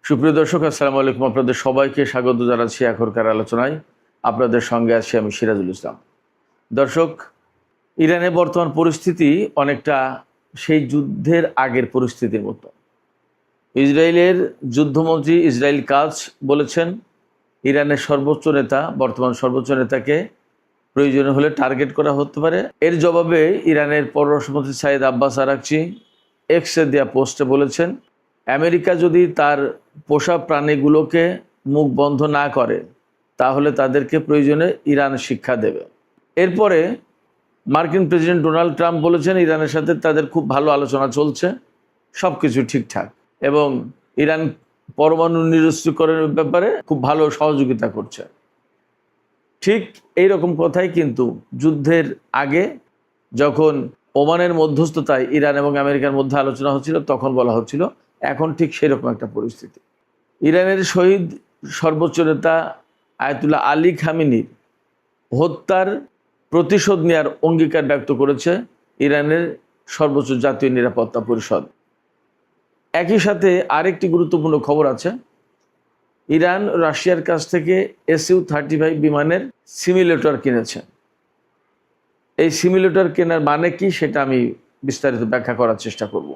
সুপ্রিয় দর্শক, আসসালামু আলাইকুম। আপনাদের সবাইকে স্বাগত জানাচ্ছি এখনকার আলোচনায়। আপনাদের সঙ্গে আছি আমি সিরাজুল ইসলাম। দর্শক, ইরানের বর্তমান পরিস্থিতি অনেকটা সেই যুদ্ধের আগের পরিস্থিতির মতো। ইসরায়েলের যুদ্ধমন্ত্রী ইসরায়েল কাজ বলেছেন, ইরানের সর্বোচ্চ নেতা, বর্তমান সর্বোচ্চ নেতাকে প্রয়োজন হলে টার্গেট করা হতে পারে। এর জবাবে ইরানের পররাষ্ট্রমন্ত্রী সাইদ আব্বাস আরাকচি এক্সে দেয়া পোস্টে বলেছেন, আমেরিকা যদি তার পোষা প্রাণীগুলোকে মুখ বন্ধ না করে তাহলে তাদেরকে প্রয়োজনে ইরান শিক্ষা দেবে। এরপরে মার্কিন প্রেসিডেন্ট ডোনাল্ড ট্রাম্প বলেছেন, ইরানের সাথে তাদের খুব ভালো আলোচনা চলছে, সব কিছু ঠিকঠাক, এবং ইরান পরমাণু নিরস্ত্রীকরণের ব্যাপারে খুব ভালো সহযোগিতা করছে। ঠিক এই রকম কথাই কিন্তু যুদ্ধের আগে যখন ওমানের মধ্যস্থতায় ইরান এবং আমেরিকার মধ্যে আলোচনা হচ্ছিল তখন বলা হচ্ছিল। এখন ঠিক সেরকম একটা পরিস্থিতি। ইরানের শহীদ সর্বোচ্চ নেতা আয়াতুল্লাহ আলী খামেনির হত্যার প্রতিশোধ নেওয়ার অঙ্গীকার ব্যক্ত করেছে ইরানের সর্বোচ্চ জাতীয় নিরাপত্তা পরিষদ। একই সাথে আরেকটি গুরুত্বপূর্ণ খবর আছে, ইরান রাশিয়ার কাছ থেকে SU-35 বিমানের সিমুলেটর কিনেছে। এই সিমুলেটর কেনার মানে কি সেটা আমি বিস্তারিত ব্যাখ্যা করার চেষ্টা করব।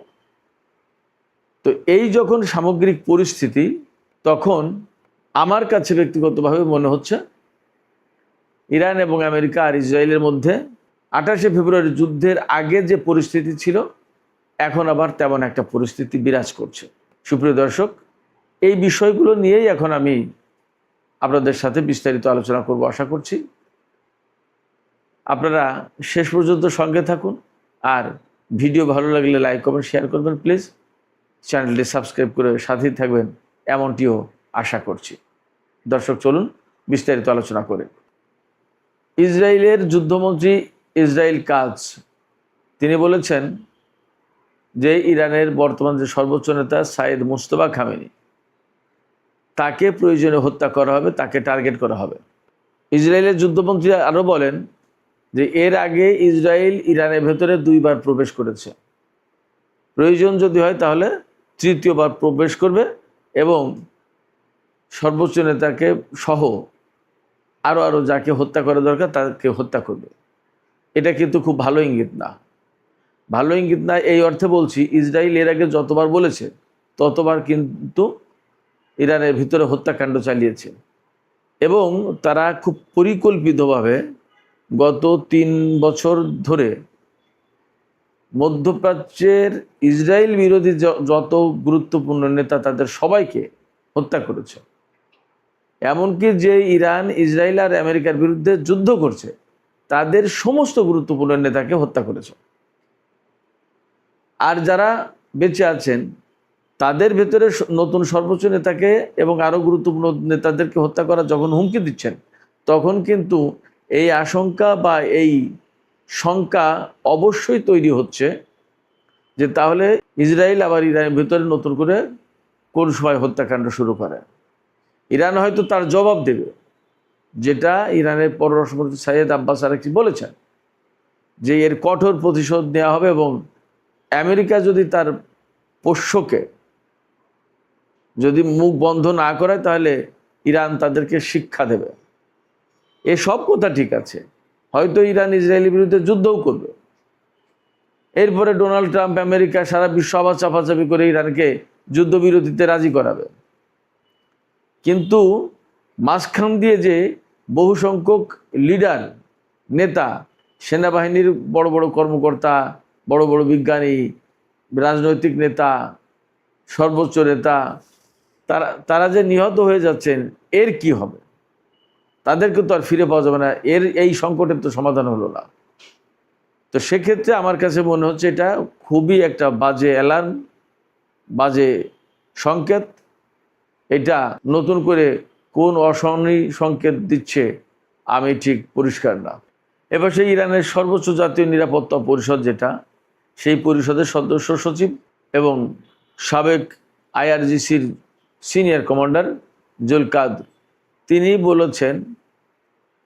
তো এই যখন সামগ্রিক পরিস্থিতি, তখন আমার কাছে ব্যক্তিগতভাবে মনে হচ্ছে ইরান এবং আমেরিকা আর ইসরায়েলের মধ্যে 28শে ফেব্রুয়ারি যুদ্ধের আগে যে পরিস্থিতি ছিল এখন আবার তেমন একটা পরিস্থিতি বিরাজ করছে। সুপ্রিয় দর্শক, এই বিষয়গুলো নিয়েই এখন আমি আপনাদের সাথে বিস্তারিত আলোচনা করব আশা করছি। আপনারা শেষ পর্যন্ত সঙ্গে থাকুন, আর ভিডিও ভালো লাগলে লাইক কমেন্ট শেয়ার করবেন প্লিজ। চ্যানেলটি সাবস্ক্রাইব করে সাথেই থাকবেন এমনটিও আশা করছি। দর্শক, চলুন বিস্তারিত আলোচনা করে। ইসরায়েলের যুদ্ধমন্ত্রী ইসরায়েল কাজ তিনি বলেছেন যে ইরানের বর্তমান যে সর্বোচ্চ নেতা সাইদ মুস্তফা খামেনি, তাকে প্রয়োজনে হত্যা করা হবে, তাকে টার্গেট করা হবে। ইসরায়েলের যুদ্ধমন্ত্রী আরও বলেন যে এর আগে ইসরায়েল ইরানের ভেতরে 2বার প্রবেশ করেছে, প্রয়োজন যদি হয় তাহলে 3য়বার প্রবেশ করবে এবং সর্বোচ্চ নেতাকে সহ আরও যাকে হত্যা করা দরকার তাকে হত্যা করবে। এটা কিন্তু খুব ভালো ইঙ্গিত না। ভালো ইঙ্গিত না এই অর্থে বলছি, ইসরায়েল এর আগে যতবার বলেছে ততবার কিন্তু ইরানের ভিতরে হত্যাকাণ্ড চালিয়েছে, এবং তারা খুব পরিকল্পিতভাবে গত 3 বছর ধরে মধ্যপ্রাচ্যের ইসরায়েল বিরোধী যত গুরুত্বপূর্ণ নেতা তাদের সবাইকে হত্যা করেছে। এমনকি যে ইরান ইসরায়েল আর আমেরিকার বিরুদ্ধে যুদ্ধ করছে তাদের সমস্ত গুরুত্বপূর্ণ নেতাকে হত্যা করেছে। আর যারা বেঁচে আছেন তাদের ভেতরে নতুন সর্বোচ্চ নেতাকে এবং আরও গুরুত্বপূর্ণ নেতাদেরকে হত্যা করা যখন হুমকি দিচ্ছেন, তখন কিন্তু এই আশঙ্কা বা এই শঙ্কা অবশ্যই তৈরি হচ্ছে যে তাহলে ইসরায়েল আবার ইরানের ভেতরে নতুন করে কোন সময় হত্যাকাণ্ড শুরু করে। ইরান হয়তো তার জবাব দেবে, যেটা ইরানের পররাষ্ট্রমন্ত্রী সাইদ আব্বাস আরাকচি বলেছেন যে এর কঠোর প্রতিশোধ নেওয়া হবে, এবং আমেরিকা যদি তার পোষ্যকে যদি মুখ বন্ধ না করে তাহলে ইরান তাদেরকে শিক্ষা দেবে। এসব কথা ঠিক আছে, হয়তো ইরান ইসরায়েলের বিরুদ্ধে যুদ্ধও করবে। এরপরে ডোনাল্ড ট্রাম্প আমেরিকা সারা বিশ্ব আবার চাপাচাপি করে ইরানকে যুদ্ধবিরতিতে রাজি করাবে। কিন্তু মাঝখান দিয়ে যে বহু সংখ্যক লিডার, নেতা, সেনাবাহিনীর বড় বড় কর্মকর্তা, বড় বড় বিজ্ঞানী, রাজনৈতিক নেতা, সর্বোচ্চ নেতা, তারা যে নিহত হয়ে যাচ্ছেন, এর কি হবে? তাদেরকে তো আর ফিরে পাওয়া যাবে না। এই সংকটের তো সমাধান হলো না। তো সেক্ষেত্রে আমার কাছে মনে হচ্ছে এটা খুবই একটা বাজে অ্যালার্ম, বাজে সংকেত। এটা নতুন করে কোন অশনি সংকেত দিচ্ছে আমি ঠিক পরিষ্কার না। এবার সেই ইরানের সর্বোচ্চ জাতীয় নিরাপত্তা পরিষদ, যেটা সেই পরিষদের সদস্য সচিব এবং সাবেক IRGCর সিনিয়র কমান্ডার জুলকাদ, তিনি বলেছেন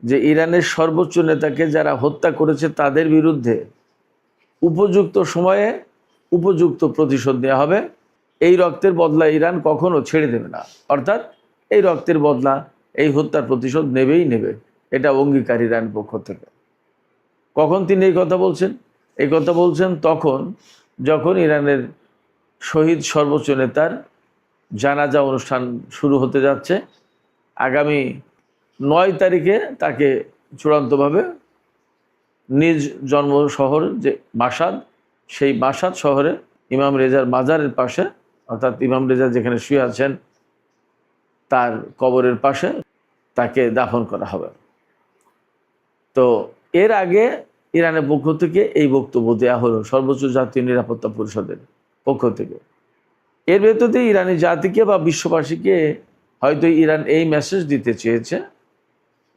যে ইরানের সর্বোচ্চ নেতাকে যারা হত্যা করেছে তাদের বিরুদ্ধে উপযুক্ত সময়ে উপযুক্ত প্রতিশোধ নেওয়া হবে, এই রক্তের বদলা ইরান কখনো ছেড়ে দেবে না, অর্থাৎ এই রক্তের বদলা, এই হত্যার প্রতিশোধ নেবেই নেবে, এটা অঙ্গীকার ইরান পক্ষ থেকে। কখন তিনি এই কথা বলছেন? এই কথা বলছেন তখন যখন ইরানের শহীদ সর্বোচ্চ নেতার জানাজা অনুষ্ঠান শুরু হতে যাচ্ছে। আগামী 9 তারিখে তাকে চূড়ান্তভাবে নিজ জন্ম শহর যে মাশাদ, সেই মাশাদ শহরে ইমাম রেজার মাজারের পাশে, অর্থাৎ ইমাম রেজা যেখানে শুয়ে আছেন তার কবরের পাশে তাকে দাফন করা হবে। তো এর আগে ইরানের পক্ষ থেকে এই বক্তব্য দেওয়া হলো সর্বোচ্চ জাতীয় নিরাপত্তা পরিষদের পক্ষ থেকে। এর ভেতরে ইরানি জাতিকে বা বিশ্ববাসীকে হয়তো ইরান এই মেসেজ দিতে চেয়েছে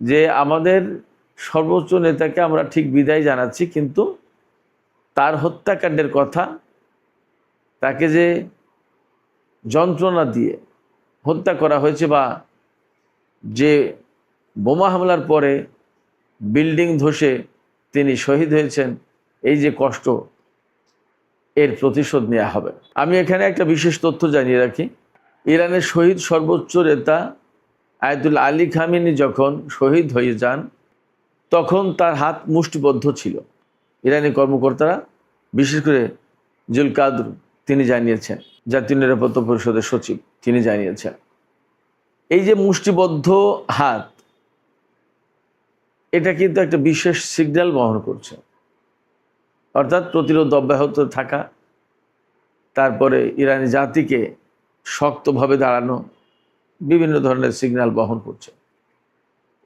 যে আমাদের সর্বোচ্চ নেতাকে আমরা ঠিক বিদায় জানাচ্ছি, কিন্তু তার হত্যাকাণ্ডের কথা, তাকে যে যন্ত্রণা দিয়ে হত্যা করা হয়েছে বা যে বোমা হামলার পরে বিল্ডিং ধসে তিনি শহীদ হয়েছেন, এই যে কষ্ট, এর প্রতিশোধ নেওয়া হবে। আমি এখানে একটা বিশেষ তথ্য জানিয়ে রাখি। ইরানের শহীদ সর্বোচ্চ নেতা আয়াতুল্লাহ আলী খামেনি যখন শহীদ হয়ে যান তখন তার হাত মুষ্টিবদ্ধ ছিল। ইরানি কর্মকর্তারা, বিশেষ করে জুল কাদর তিনি জানিয়েছেন, জাতীয় নিরাপত্তা পরিষদের সচিব তিনি জানিয়েছেন, এই যে মুষ্টিবদ্ধ হাত, এটা কিন্তু একটা বিশেষ সিগন্যাল বহন করছে, অর্থাৎ প্রতিরোধ অব্যাহত থাকা, তারপরে ইরানি জাতিকে শক্তভাবে দাঁড়ানো, বিভিন্ন ধরনের সিগন্যাল বহন করছে।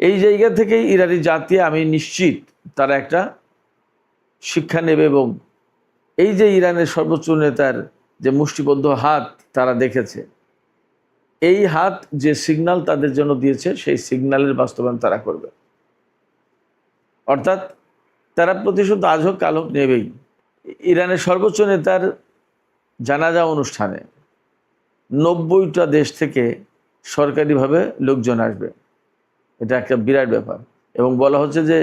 এই জায়গা থেকে ইরানি জাতি, আমি নিশ্চিত তারা একটা শিক্ষা নেবে এবং এই যে ইরানের সর্বোচ্চ নেতার যে মুষ্টিবদ্ধ হাত তারা দেখেছে, এই হাত যে সিগন্যাল তাদের জন্য দিয়েছে সেই সিগন্যালের বাস্তবায়ন তারা করবে। অর্থাৎ তারা প্রতিশোধ আজ হোক কাল হোক নেবেই। ইরানের সর্বোচ্চ নেতার জানাজা অনুষ্ঠানে 90টা দেশ থেকে সরকারিভাবে লোকজন আসবে, এটা একটা বিরাট ব্যাপার। এবং বলা হচ্ছে যে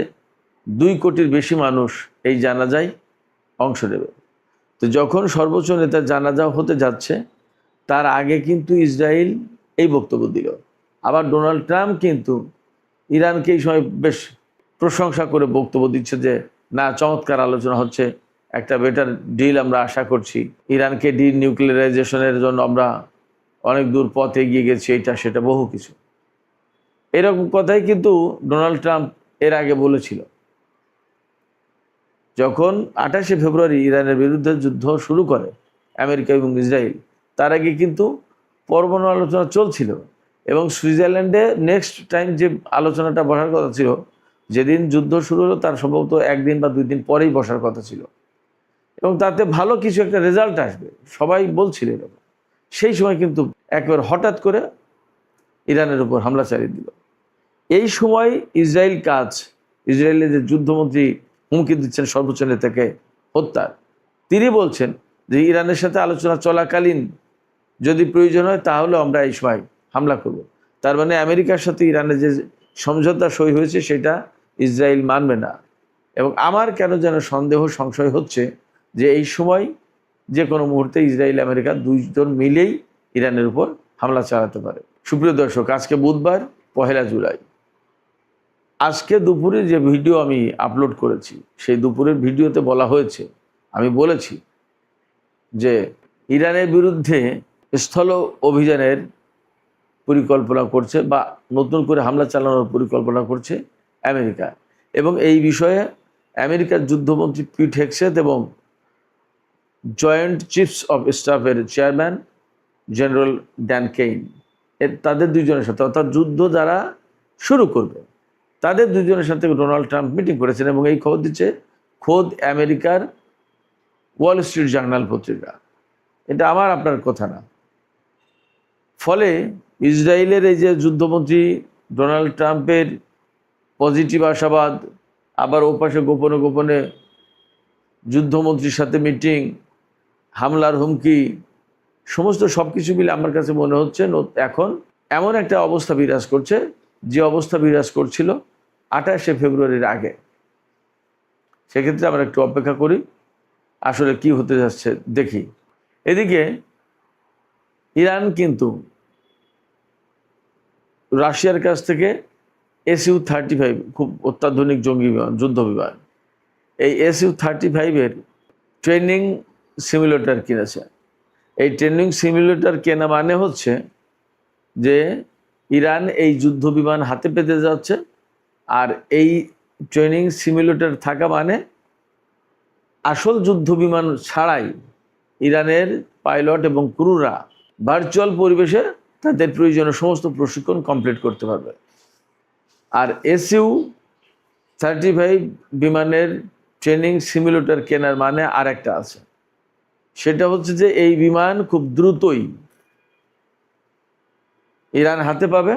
2 কোটির বেশি মানুষ এই জানাজায় অংশ নেবে। তো যখন সর্বোচ্চ নেতার জানাজা হতে যাচ্ছে তার আগে কিন্তু ইসরায়েল এই বক্তব্য দিল। আবার ডোনাল্ড ট্রাম্প কিন্তু ইরানকে এই সময় বেশ প্রশংসা করে বক্তব্য দিচ্ছে যে না, চমৎকার আলোচনা হচ্ছে, একটা বেটার ডিল আমরা আশা করছি, ইরানকে ডিনিউক্লিয়ারাইজেশনের জন্য আমরা অনেক দূর পথ এগিয়ে গেছি, এইটা সেটা বহু কিছু। এরকম কথাই কিন্তু ডোনাল্ড ট্রাম্প এর আগে বলেছিল। যখন 28শে ফেব্রুয়ারি ইরানের বিরুদ্ধে যুদ্ধ শুরু করে আমেরিকা এবং ইসরায়েল, তার আগে কিন্তু পরমাণু আলোচনা চলছিল এবং সুইজারল্যান্ডে নেক্সট টাইম যে আলোচনাটা বসার কথা ছিল, যেদিন যুদ্ধ শুরু হলো তার সম্ভবত 1 দিন বা 2 দিন পরেই বসার কথা ছিল এবং তাতে ভালো কিছু একটা রেজাল্ট আসবে সবাই বলছিল এরকম। সেই সময় কিন্তু একবার হঠাৎ করে ইরানের উপর হামলা চালিয়ে দিল। এই সময় ইসরায়েলের যে যুদ্ধমন্ত্রী হুমকি দিচ্ছেন সর্বোচ্চ নেতাকে হত্যার, তিনি বলছেন যে ইরানের সাথে আলোচনা চলাকালীন যদি প্রয়োজন হয় তাহলে আমরা এই সময় হামলা করব। তার মানে আমেরিকার সাথে ইরানের যে সমঝোতা সই হয়েছে সেটা ইসরায়েল মানবে না। এবং আমার কেন যেন সন্দেহ সংশয় হচ্ছে যে এই সময় যে কোনো মুহূর্তে ইসরায়েল আমেরিকা 2 জন মিলেই ইরানের উপর হামলা চালাতে পারে। সুপ্রিয় দর্শক, আজকে বুধবার 1 জুলাই। আজকে দুপুরে যে ভিডিও আমি আপলোড করেছি সেই দুপুরের ভিডিওতে বলা হয়েছে, আমি বলেছি যে ইরানের বিরুদ্ধে স্থল অভিযানের পরিকল্পনা করছে বা নতুন করে হামলা চালানোর পরিকল্পনা করছে আমেরিকা। এবং এই বিষয়ে আমেরিকার যুদ্ধমন্ত্রী পিট হেগসেথ এবং জয়েন্ট চিফস অফ স্টাফের চেয়ারম্যান জেনারেল ড্যান কেইন, তাদের 2 জনের সাথে, অর্থাৎ যুদ্ধ যারা শুরু করবে তাদের 2 জনের সাথে ডোনাল্ড ট্রাম্প মিটিং করেছেন। এবং এই খবর দিচ্ছে খোদ আমেরিকার ওয়াল স্ট্রিট জার্নাল পত্রিকা, এটা আমার আপনার কথা না। ফলে ইসরায়েলের এই যে যুদ্ধমন্ত্রী ডোনাল্ড ট্রাম্পের পজিটিভ আশাবাদ, আবার ওপাশে গোপনে গোপনে যুদ্ধমন্ত্রীর সাথে মিটিং, হামলার হুমকি, সমস্ত সব কিছু মিলে আমার কাছে মনে হচ্ছে এখন এমন একটা অবস্থা বিরাজ করছে যে অবস্থা বিরাজ করছিল 28শে ফেব্রুয়ারির আগে। সেক্ষেত্রে আমরা একটু অপেক্ষা করি আসলে কি হতে যাচ্ছে দেখি। এদিকে ইরান কিন্তু রাশিয়ার কাছ থেকে SU-35 খুব অত্যাধুনিক জঙ্গি বিমান, যুদ্ধ বিমান, এই SU-35 ট্রেনিং সিমুলেটর কিনেছে। এই ট্রেনিং সিমুলেটর কেনা মানে হচ্ছে যে ইরান এই যুদ্ধ বিমান হাতে পেতে যাচ্ছে, আর এই ট্রেনিং সিমুলেটর থাকা মানে আসল যুদ্ধ বিমান ছাড়াই ইরানের পাইলট এবং ক্রুরা ভার্চুয়াল পরিবেশে তাদের প্রয়োজনীয় সমস্ত প্রশিক্ষণ কমপ্লিট করতে পারবে। আর SU-35 বিমানের ট্রেনিং সিমুলেটর কেনার মানে আর একটা আছে, সেটা হচ্ছে যে এই বিমান খুব দ্রুতই ইরান হাতে পাবে।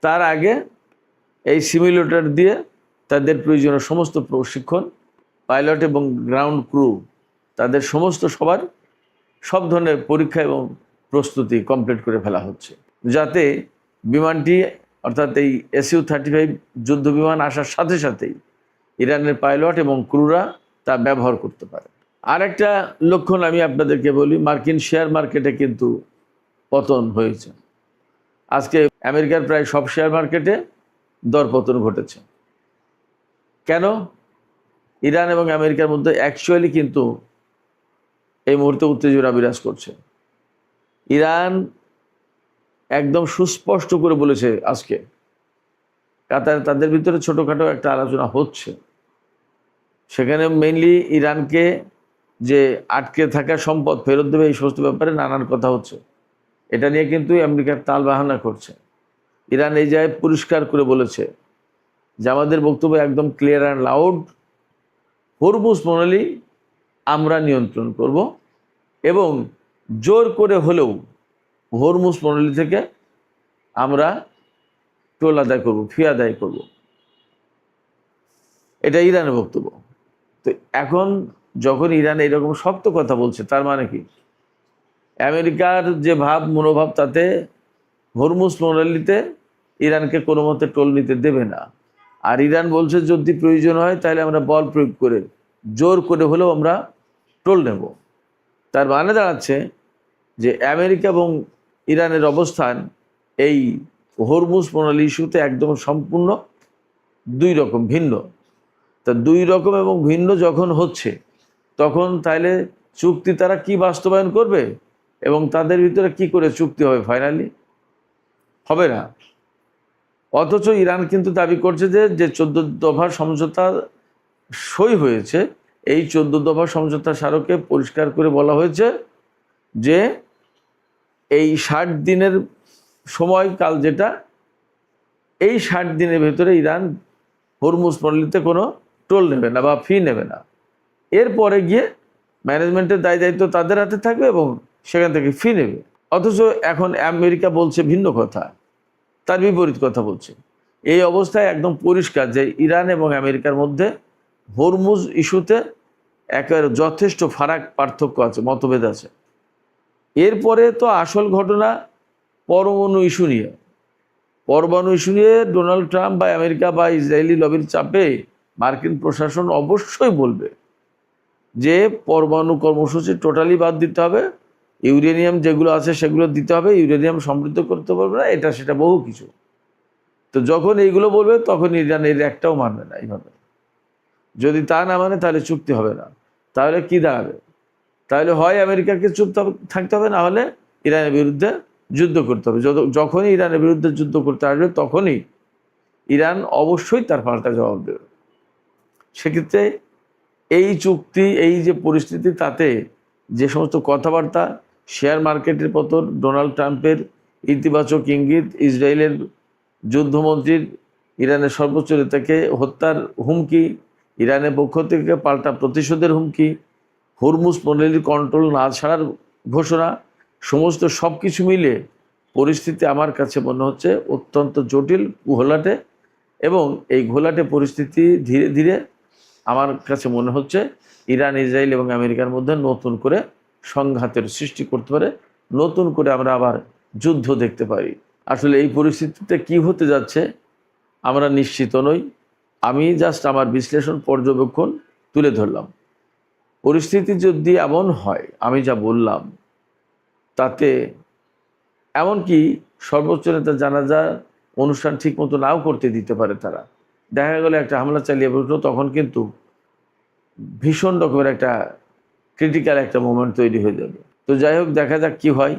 তার আগে এই সিমুলেটর দিয়ে তাদের প্রয়োজনীয় সমস্ত প্রশিক্ষণ, পাইলট এবং গ্রাউন্ড ক্রু, তাদের সমস্ত সব ধরনের পরীক্ষা এবং প্রস্তুতি কমপ্লিট করে ফেলা হচ্ছে, যাতে বিমানটি অর্থাৎ এই SU-35 যুদ্ধ বিমান আসার সাথে সাথেই ইরানের পাইলট এবং ক্রুরা তা ব্যবহার করতে পারে। আর একটা লক্ষণ আমি আপনাদেরকে বলি, মার্কিন শেয়ার মার্কেটে কিন্তু পতন হয়েছে। আজকে আমেরিকার প্রায় সব শেয়ার মার্কেটে দরপতন ঘটেছে। কেন? ইরান এবং আমেরিকার মধ্যে অ্যাকচুয়ালি কিন্তু এই মুহূর্তে উত্তেজনা বিরাজ করছে। ইরান একদম সুস্পষ্ট করে বলেছে আজকে, কাতার তাদের ভিতরে ছোটোখাটো একটা আলোচনা হচ্ছে, সেখানে মেইনলি ইরানকে যে আটকে থাকা সম্পদ ফেরত দেবে এই সমস্ত ব্যাপারে নানান কথা হচ্ছে। এটা নিয়ে কিন্তু আমেরিকার তাল বাহানা করছে। ইরান এই জায়গায় পরিষ্কার করে বলেছে যে আমাদের বক্তব্য একদম ক্লিয়ার অ্যান্ড লাউড, হরমুজ প্রণালী আমরা নিয়ন্ত্রণ করব এবং জোর করে হলেও হরমুজ প্রণালী থেকে আমরা টোল আদায় করব, ফি আদায় করব। এটা ইরানের বক্তব্য। তো এখন যখন ইরান এরকম শক্ত কথা বলছে, তার মানে কি? আমেরিকার যে মনোভাব তাতে হরমুজ প্রণালীতে ইরানকে কোনো মতে টোল নিতে দেবে না। আর ইরান বলছে যদি প্রয়োজন হয় তাহলে আমরা বল প্রয়োগ করে জোর করে হলেও আমরা টোল নেব। তার মানে দাঁড়াচ্ছে যে আমেরিকা এবং ইরানের অবস্থান এই হরমুজ প্রণালী ইস্যুতে একদম সম্পূর্ণ দুই রকম ভিন্ন। তা দুই রকম এবং ভিন্ন যখন হচ্ছে, তখন তাহলে চুক্তি তারা কি বাস্তবায়ন করবে এবং তাদের ভিতরে কি করে চুক্তি হবে? ফাইনালি হবে না। অথচ ইরান কিন্তু দাবি করছে যে 14 দফা সমঝোতা সই হয়েছে, এই 14 দফা সমঝোতা স্মারকে পরিষ্কার করে বলা হয়েছে যে এই 60 দিনের সময়কাল, যেটা এই 60 দিনের ভেতরে ইরান হরমুজ প্রণালীতে কোনো টোল নেবে না বা ফি নেবে না। এরপরে গিয়ে ম্যানেজমেন্টের দায়িত্ব তাদের হাতে থাকবে এবং সেখান থেকে ফি নেবে। অথচ এখন আমেরিকা বলছে ভিন্ন কথা, তার বিপরীত কথা বলছে। এই অবস্থায় একদম পরিষ্কার যে ইরান এবং আমেরিকার মধ্যে হরমুজ ইস্যুতে একেবারে যথেষ্ট পার্থক্য আছে, মতভেদ আছে। এরপরে তো আসল ঘটনা পরমাণু ইস্যু নিয়ে। পরমাণু ইস্যু নিয়ে ডোনাল্ড ট্রাম্প বা আমেরিকা বা ইসরায়েলি লবির চাপে মার্কিন প্রশাসন অবশ্যই বলবে যে পরমাণু কর্মসূচি টোটালি বাদ দিতে হবে, ইউরেনিয়াম যেগুলো আছে সেগুলো দিতে হবে, ইউরেনিয়াম সমৃদ্ধ করতে পারবে না, এটা সেটা বহু কিছু। তো যখন এইগুলো বলবে তখন ইরান এর একটাও মানবে না। এইভাবে যদি তা না মানে তাহলে চুক্তি হবে না। তাহলে কি দাঁড়াবে? তাহলে হয় আমেরিকাকে চুপ থাকতে হবে, না হলে ইরানের বিরুদ্ধে যুদ্ধ করতে হবে। যখনই ইরানের বিরুদ্ধে যুদ্ধ করতে আসবে তখনই ইরান অবশ্যই তার পাল্টা জবাব দেবে। সেক্ষেত্রে এই চুক্তি, এই যে পরিস্থিতি, তাতে যে সমস্ত কথাবার্তা, শেয়ার মার্কেটের পতন, ডোনাল্ড ট্রাম্পের ইতিবাচক ইঙ্গিত, ইসরায়েলের যুদ্ধমন্ত্রীর ইরানের সর্বোচ্চ নেতাকে হত্যার হুমকি, ইরানের পক্ষ থেকে পাল্টা প্রতিশোধের হুমকি, হরমুজ প্রণালীর কন্ট্রোল না ছাড়ার ঘোষণা, সমস্ত সব কিছু মিলে পরিস্থিতি আমার কাছে মনে হচ্ছে অত্যন্ত জটিল, ঘোলাটে। এবং এই ঘোলাটে পরিস্থিতি ধীরে ধীরে আমার কাছে মনে হচ্ছে ইরান, ইসরায়েল এবং আমেরিকার মধ্যে নতুন করে সংঘাতের সৃষ্টি করতে পারে, নতুন করে আমরা আবার যুদ্ধ দেখতে পারি। আসলে এই পরিস্থিতিতে কি হতে যাচ্ছে আমরা নিশ্চিত নই। আমি জাস্ট আমার বিশ্লেষণ, পর্যবেক্ষণ তুলে ধরলাম। পরিস্থিতি যদি এমন হয়, আমি যা বললাম, তাতে এমনকি সর্বোচ্চ নেতা জানাজা অনুষ্ঠান ঠিকমতো নাও করতে দিতে পারে তারা। দেখা গেল একটা হামলা চালিয়ে বসলো, তখন কিন্তু ভীষণ রকমের একটা ক্রিটিক্যাল একটা মোমেন্ট তৈরি হয়ে যাবে। তো যাই হোক, দেখা যাক কি হয়,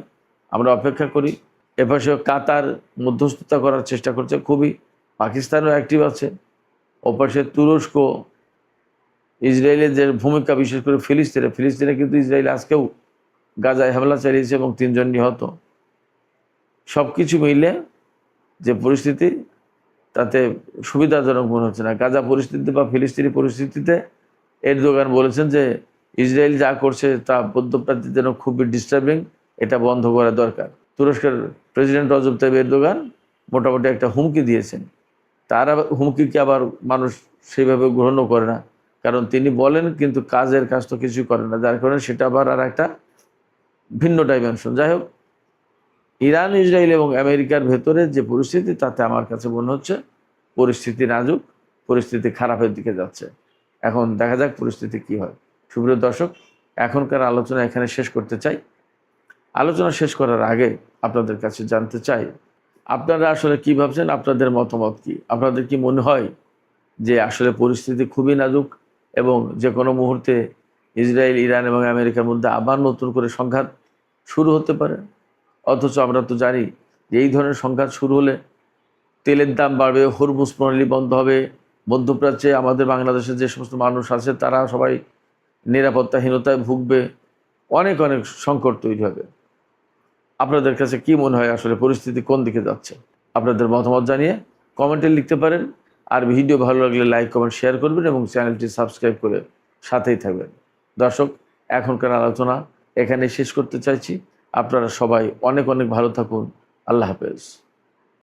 আমরা অপেক্ষা করি। এপাশে কাতার মধ্যস্থতা করার চেষ্টা করছে খুবই, পাকিস্তানও অ্যাক্টিভ আছে। ওপাশে তুরস্ক, ইসরায়েলের যে ভূমিকা, বিশেষ করে ফিলিস্তিনে কিন্তু ইসরায়েল আজকেও গাজায় হামলা চালিয়েছে এবং 3 জন নিহত। সব কিছু মিলে যে পরিস্থিতি, তাতে সুবিধাজনক মনে হচ্ছে না। গাজা পরিস্থিতি বা ফিলিস্তিনি পরিস্থিতিতে এরদোগান বলেছেন যে ইসরায়েল যা করছে তা মধ্যপ্রাচ্যের জন্য খুবই ডিস্টার্বিং, এটা বন্ধ করা দরকার। তুরস্কের প্রেসিডেন্ট রজব তাইয়িপ এরদোগান মোটামুটি একটা হুমকি দিয়েছেন। তার হুমকিকে আবার মানুষ সেইভাবে গ্রহণও করে না, কারণ তিনি বলেন কিন্তু কাজের কাজ তো কিছুই করেন না, যার কারণে সেটা আবার আর একটা ভিন্ন ডাইমেনশন। যাই হোক, ইরান, ইসরায়েল এবং আমেরিকার ভেতরে যে পরিস্থিতি, তাতে আমার কাছে মনে হচ্ছে পরিস্থিতি নাজুক, পরিস্থিতি খারাপের দিকে যাচ্ছে। এখন দেখা যাক পরিস্থিতি কি হয়। সুপ্রিয় দর্শক, এখনকার আলোচনা এখানে শেষ করতে চাই। আলোচনা শেষ করার আগে আপনাদের কাছে জানতে চাই, আপনারা আসলে কি ভাবছেন, আপনাদের মতামত কি? আপনাদের কি মনে হয় যে আসলে পরিস্থিতি খুবই নাজুক এবং যে কোনো মুহূর্তে ইসরায়েল, ইরান এবং আমেরিকার মধ্যে আবার নতুন করে সংঘাত শুরু হতে পারে? অথচ আমরা তো জানি যে এই ধরনের সংঘাত শুরু হলে তেলের দাম বাড়বে, হরমুজ প্রণালী বন্ধ হবে, মধ্যপ্রাচ্যে আমাদের বাংলাদেশের যে সমস্ত মানুষ আছে তারা সবাই নিরাপত্তাহীনতায় ভুগবে, অনেক অনেক সংকট তৈরি হবে। আপনাদের কাছে কি মনে হয় আসলে পরিস্থিতি কোন দিকে যাচ্ছে? আপনাদের মতামত জানিয়ে কমেন্টে লিখতে পারেন। আর ভিডিও ভালো লাগলে লাইক, কমেন্ট, শেয়ার করবেন এবং চ্যানেলটি সাবস্ক্রাইব করে সাথেই থাকবেন। দর্শক, এখনকার আলোচনা এখানে শেষ করতে চাইছি। আপনারা সবাই অনেক অনেক ভালো থাকুন। আল্লাহ হাফেজ।